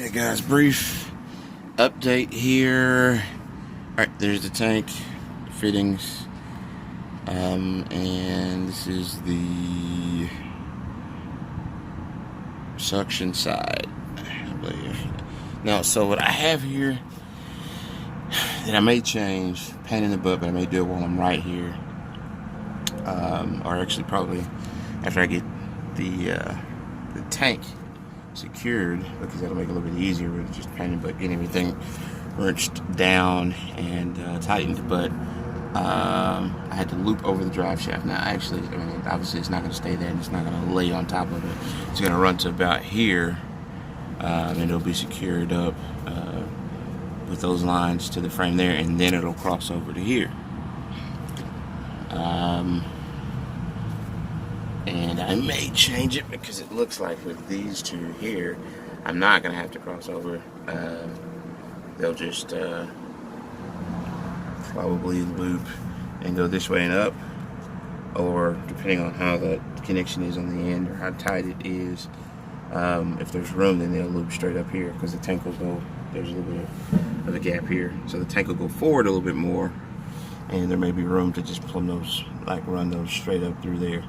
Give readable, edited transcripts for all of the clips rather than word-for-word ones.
Okay guys, brief update here. Alright, there's the tank, the fittings, and this is the suction side, I believe. Now, so what I have here that I may change, pain in the butt, but I may do it while I'm right here, or actually probably after I get the tank secured, because that'll make it a little bit easier with just pain in the butt, getting everything wrenched down and tightened. But I had to loop over the drive shaft. Now actually, I mean, obviously it's not going to stay there and it's not going to lay on top of it. It's going to run to about here, and it'll be secured up with those lines to the frame there, and then it'll cross over to here. And I may change it because it looks like with these two here, I'm not going to have to cross over. They'll just probably loop and go this way and up, or depending on how the connection is on the end or how tight it is, if there's room, then they'll loop straight up here, because the tank will go, there's a little bit of a gap here, so the tank will go forward a little bit more, and there may be room to just plumb those, like run those straight up through there.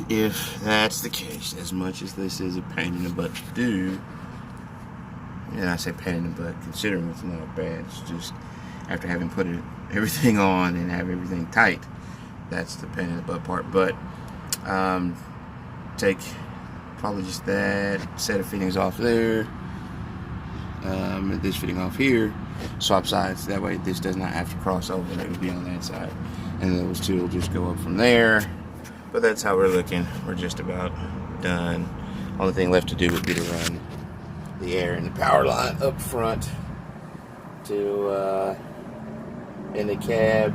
If that's the case, as much as this is a pain in the butt to do, and I say pain in the butt considering it's not bad, it's just after having put everything on and have everything tight, that's the pain in the butt part. But take probably just that set of fittings off there, this fitting off here, swap sides, that way this does not have to cross over, and it would be on that side, and those two will just go up from there. But that's how we're looking. We're just about done. Only thing left to do would be to run the air and the power line up front to in the cab,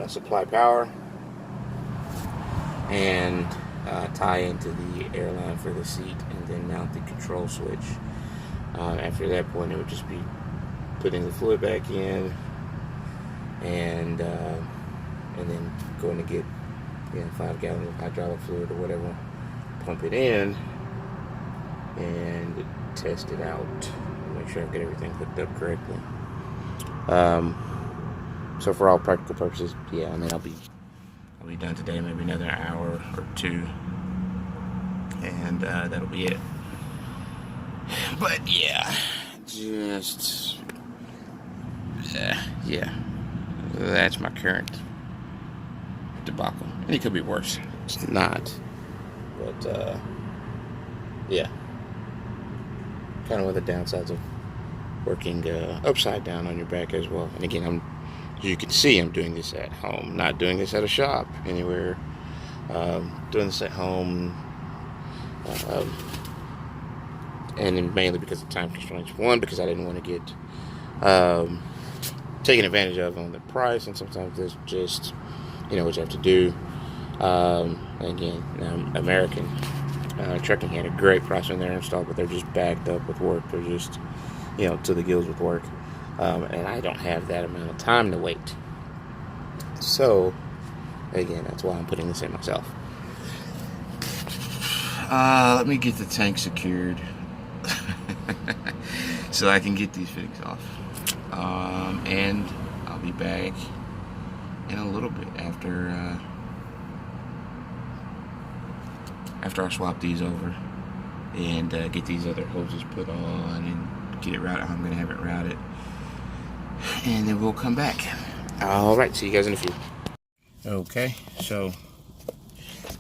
supply power, and tie into the air line for the seat, and then mount the control switch. After that point, it would just be putting the fluid back in, and then going to get 5 gallons of hydraulic fluid or whatever, pump it in and test it out, make sure I get everything hooked up correctly. So for all practical purposes, yeah, I mean, I'll be done today, maybe another hour or two, and that'll be it. But yeah, just yeah, that's my current debacle, and it could be worse. It's not, but yeah, kind of one of the downsides of working upside down on your back as well. And again, as you can see, I'm doing this at home, not doing this at a shop anywhere. Doing this at home, and then mainly because of time constraints. One, because I didn't want to get taken advantage of on the price, and sometimes there's just, what you have to do. Again, American Trucking had a great price on their install, but they're just backed up with work. They're just, to the gills with work. And I don't have that amount of time to wait. So, again, that's why I'm putting this in myself. Let me get the tank secured so I can get these fittings off. And I'll be back in a little bit after I swap these over and get these other hoses put on and get it routed how I'm going to have it routed, and then we'll come back. Alright, see you guys in a few. Okay, so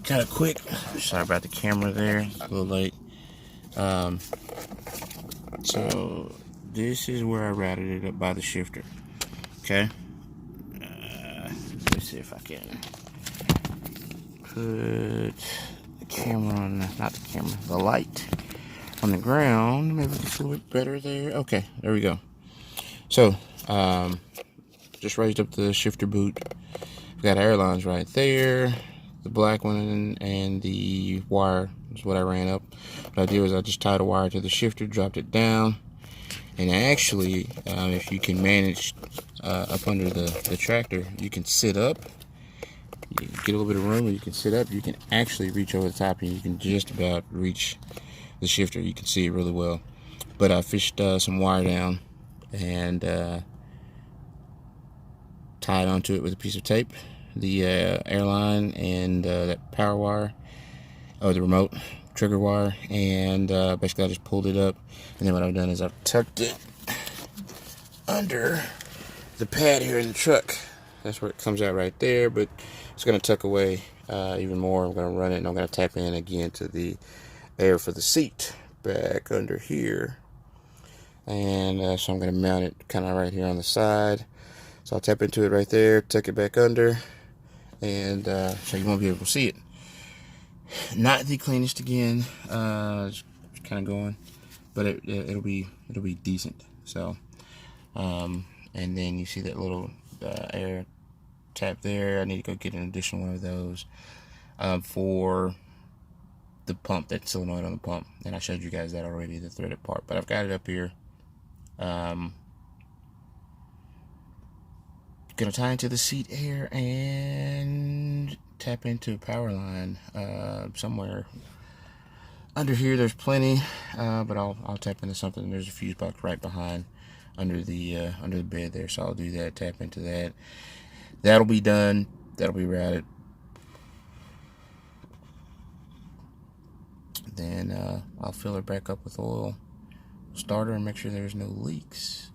kind of quick, sorry about the camera there, a little late. So this is where I routed it up by the shifter. Okay, let's see if I can put the camera on, not the camera, the light on the ground. Maybe it's a little bit better there. Okay, there we go. So, just raised up the shifter boot. We've got air lines right there, the black one, and the wire is what I ran up. What I did was I just tied a wire to the shifter, dropped it down, and actually, if you can manage up under the tractor, you can sit up. You get a little bit of room where you can sit up. You can actually reach over the top, and you can just about reach the shifter. You can see it really well. But I fished some wire down and tied onto it with a piece of tape, the airline and that power wire, or the remote trigger wire, and basically I just pulled it up, and then what I've done is I've tucked it under the pad here in the truck. That's where it comes out right there, but it's going to tuck away even more. I'm going to run it, and I'm going to tap in again to the air for the seat back under here, and so I'm going to mount it kind of right here on the side. So I'll tap into it right there, tuck it back under, and so you won't be able to see it. Not the cleanest again, it's kind of going, but it'll be decent. So and then you see that little air tap there. I need to go get an additional one of those for the pump, that solenoid on the pump, and I showed you guys that already, the threaded part, but I've got it up here. Gonna tie into the seat air and tap into a power line somewhere under here. There's plenty, but I'll tap into something. There's a fuse box right behind under the bed there, so I'll do that, tap into that. That'll be done, that'll be routed. Then I'll fill it back up with oil, starter, and make sure there's no leaks.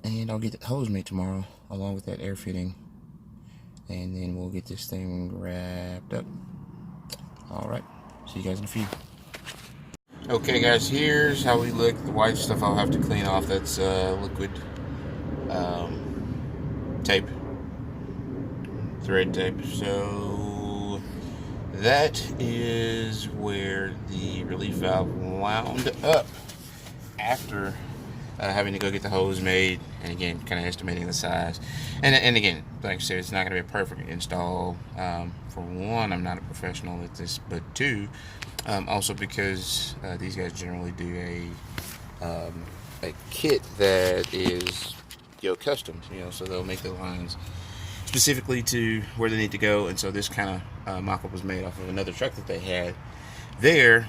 And I'll get the hose made tomorrow along with that air fitting, and then we'll get this thing wrapped up. Alright, see you guys in a few. Okay guys, here's how we look. The white stuff I'll have to clean off. That's liquid tape, thread tape. So that is where the relief valve wound up after having to go get the hose made, and again, kind of estimating the size. And again, like I said, it's not going to be a perfect install. For one, I'm not a professional at this, but two, also because these guys generally do a kit that is custom, so they'll make the lines specifically to where they need to go. And so this kind of mock-up was made off of another truck that they had there,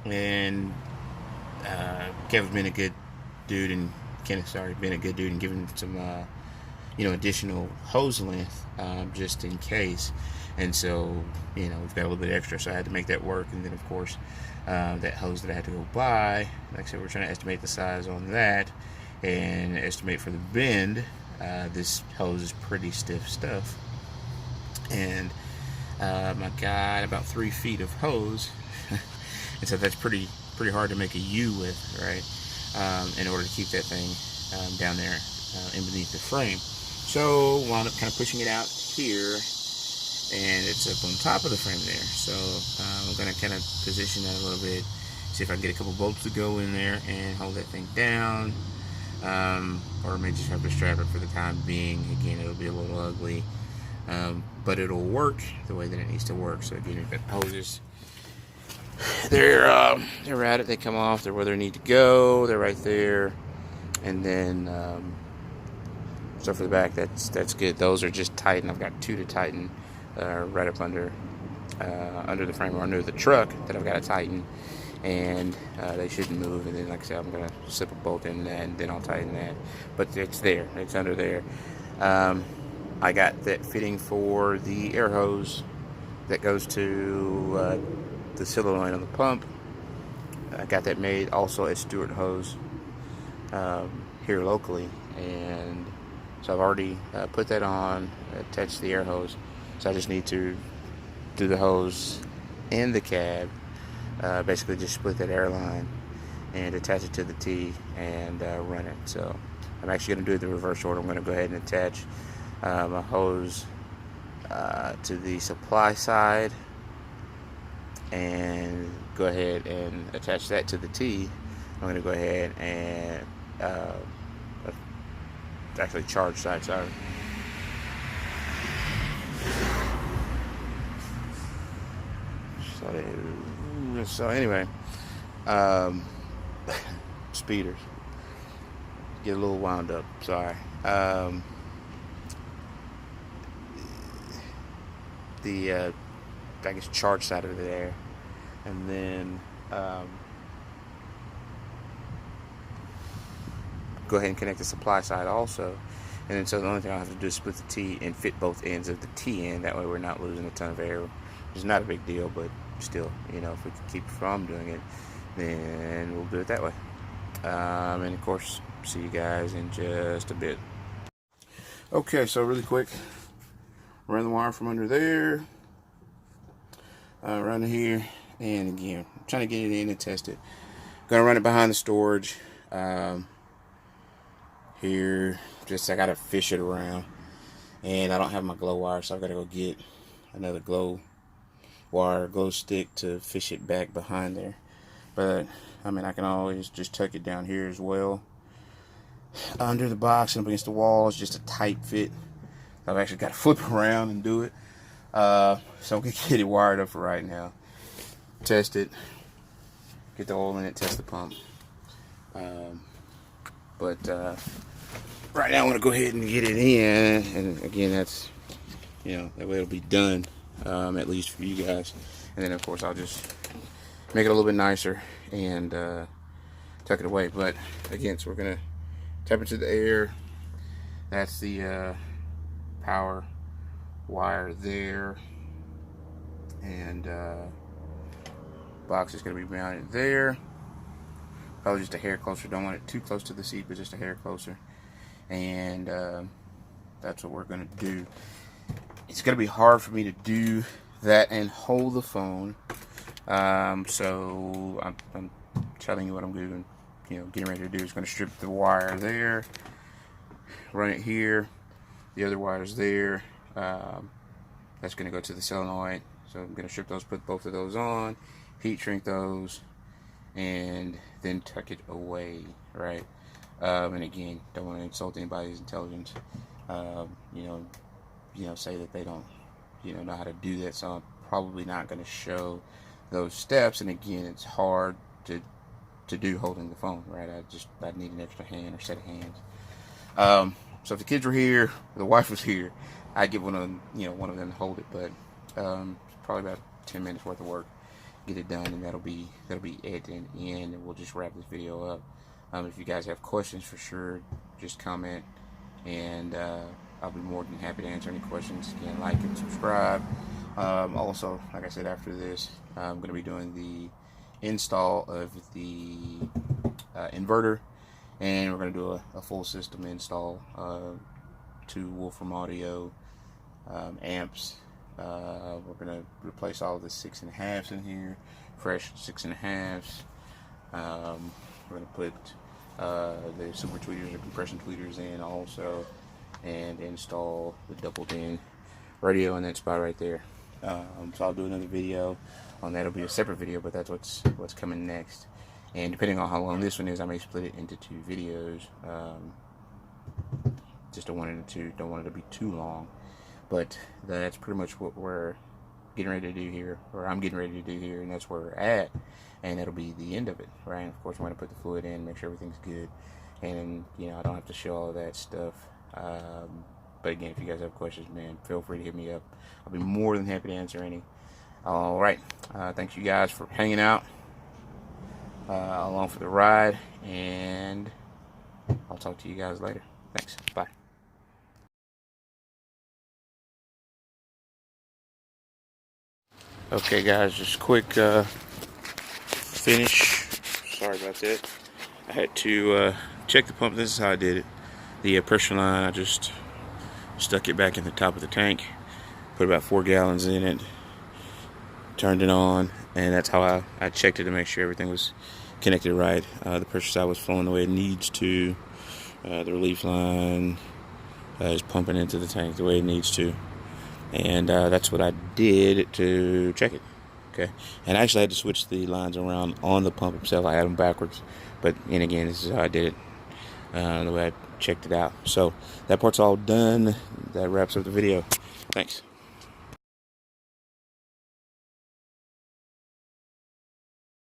and Kevin's been a good dude, and Kenneth's already been a good dude and given some additional hose length just in case. And so we've got a little bit extra, so I had to make that work. And then of course that hose that I had to go buy, like I said, we're trying to estimate the size on that and estimate for the bend. This hose is pretty stiff stuff, and I got about 3 feet of hose and so that's pretty hard to make a U with, right? In order to keep that thing down there in beneath the frame. So wound up kind of pushing it out here, and it's up on top of the frame there. So I'm going to kind of position that a little bit, see if I can get a couple bolts to go in there and hold that thing down, or I may just have to strap it for the time being. Again, it'll be a little ugly, but it'll work the way that it needs to work. So again, you've got hoses. They're at it. They come off. They're where they need to go. They're right there. And then so for the back, that's good. Those are just tightened. I've got 2 to tighten right up under the frame or under the truck that I've got to tighten, and they shouldn't move. And then, like I said, I'm gonna slip a bolt in that, and then I'll tighten that. But it's there. It's under there. I got that fitting for the air hose that goes to the solenoid on the pump. I got that made also at Stewart Hose here locally, and so I've already put that on, attached the air hose. So I just need to do the hose in the cab, basically just split that air line and attach it to the T and run it. So I'm actually going to do it the reverse order. I'm going to go ahead and attach my hose to the supply side and go ahead and attach that to the T. I'm going to go ahead and actually charge side, sorry. So anyway, speeders get a little wound up, sorry. The I guess charge side of it there, and then go ahead and connect the supply side also. And then so the only thing I'll have to do is split the T and fit both ends of the T in. That way we're not losing a ton of air. It's not a big deal, but still, you know, if we can keep from doing it, then we'll do it that way. And of course, see you guys in just a bit. Okay, so really quick, run the wire from under there, run it here, and again, I'm trying to get it in and test it. Gonna run it behind the storage. Here, just I gotta fish it around, and I don't have my glow wire, so I've got to go get another glow wire, glow stick to fish it back behind there. But I mean, I can always just tuck it down here as well under the box and up against the wall. It's just a tight fit. I've actually got to flip around and do it, so I'm gonna get it wired up for right now, test it, get the oil in it, test the pump. Right now I want to go ahead and get it in, and again, that's, you know, that way it'll be done, at least for you guys. And then of course I'll just make it a little bit nicer and tuck it away. But again, so we're gonna tap into the air. That's the power wire there, and box is gonna be mounted there. Probably just a hair closer. Don't want it too close to the seat, but just a hair closer. And that's what we're gonna do. It's gonna be hard for me to do that and hold the phone, so I'm telling you what I'm doing, you know, getting ready to do. Is going to strip the wire there, run it here, the other wires there. That's going to go to the solenoid, so I'm going to strip those, put both of those on, heat shrink those, and then tuck it away, right? And again, don't want to insult anybody's intelligence. You know, say that they don't, you know how to do that. So I'm probably not going to show those steps. And again, it's hard to do holding the phone, right? I need an extra hand or set of hands. So if the kids were here, or the wife was here, I'd give one of them, one of them to hold it. But probably about 10 minutes worth of work, get it done, and that'll be it at the end, and we'll just wrap this video up. If you guys have questions, for sure, just comment, and I'll be more than happy to answer any questions. Again, like and subscribe. Also, like I said, after this, I'm going to be doing the install of the inverter, and we're going to do a full system install, 2 Wolfram Audio amps. We're going to replace all of the 6.5s in here, fresh 6.5s. We're going to put the super tweeters or compression tweeters in also, and install the double DIN radio in that spot right there. So I'll do another video on that. It'll be a separate video, but that's what's coming next. And depending on how long this one is, I may split it into 2 videos. Just don't want it to be too long. But that's pretty much what we're getting ready to do here, or I'm getting ready to do here, and that's where we're at, and that'll be the end of it, right? And of course, we're going to put the fluid in, make sure everything's good, and I don't have to show all of that stuff. But again, if you guys have questions, man, feel free to hit me up. I'll be more than happy to answer any. All right, thanks you guys for hanging out along for the ride, and I'll talk to you guys later. Thanks. Bye. Okay guys, just quick finish. Sorry about that. I had to check the pump. This is how I did it. The pressure line, I just stuck it back in the top of the tank, put about 4 gallons in it, turned it on, and that's how I checked it to make sure everything was connected right. The pressure side was flowing the way it needs to. The relief line is pumping into the tank the way it needs to. And that's what I did to check it. Okay, and I actually had to switch the lines around on the pump itself. I had them backwards, and again, this is how I did it, the way I checked it out. So that part's all done. That wraps up the video. Thanks.